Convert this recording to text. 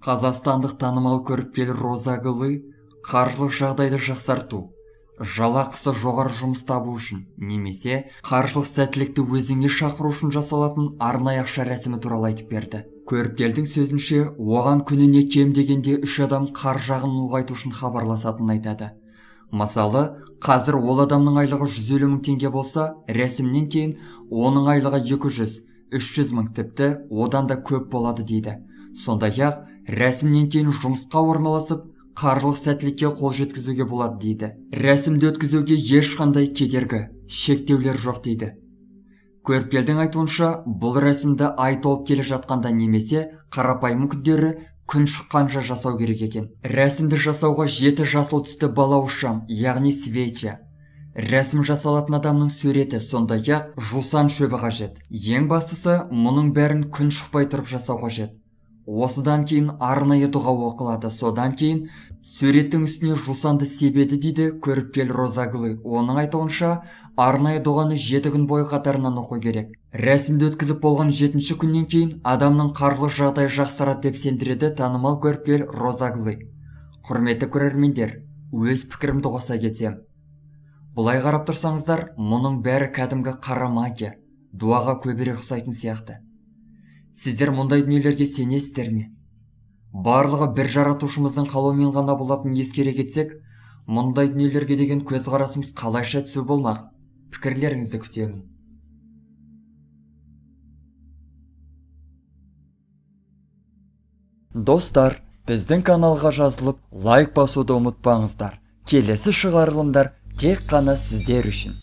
Қазақстандық танымал көріпкел Роза Гылы қаржылық жағдайды жақсарту, жалақысы жоғары жұмыс табу үшін немесе қаржылық сәттілікті өзіңе шақыру үшін жасалатын арнайы ақша рәсімі туралы айтып берді. Көріпкелдің сөзінше, оған күніне кем дегенде 3 адам қаржы ағынын ұлғайту үшін хабарласатынын айтады. Мысалы, қазір ол адамның айлығы 150 мың теңге болса, рәсімнен кейін оның айлығы 200-300 мың, тіпті одан да көп болады дейді. Сондай-ақ, рәсімнен кейін жұмысқа орналасып, қаржылық сәттілікке қол жеткізуге болады дейді. Рәсімді өткізуге ешқандай кедергі, шектеулер жоқ дейді. Көріпкелдің айтуынша, бұл рәсімді ай толып келе жатқанда немесе қарапайым күндері күн шыққанша жасау керек екен. Рәсімді жасауға 7 жасыл түсті балауыз шам, яғни свеча. Рәсім жасалатын адамның суреті, сондай-ақ жусан шөбі қажет. Ең бастысы, мұның бәрін күн шықпай тұрып жасау қажет. Осыдан кейін арнайы дұға оқылады. Содан кейін суреттің үстіне жусанды себеді дейді көріпкел Роза Гылы. Оның айтуынша, арнайы дұғаны 7 күн бойы қатарынан оқу керек. Рәсімді өткізіп болған 7-ші күннен кейін адамның қаржылық жағдайы жақсарады деп сендіреді танымал көріпкел Роза Гылы. Құрметті көрермендер, өз пікірімді қоса кетсем. Бұлай қарап тұрсаңыздар, мұның бәрі кәдімгі қара магия, дуаға көбірек ұқсайтын сияқты. Сіздер мұндай дүниелерге сенесіздер ме? Барлығы бір жаратушымыздың қалауымен ғана болатынын ескере кетсек, мұндай дүниелерге деген көзқарасымыз қалайша түсу болмақ? Пікірлеріңізді күтемін. Достар, біздің каналға жазылып, лайк басуды ұмытпаңыздар. Келесі шығарылымдар тек қана сіздер үшін.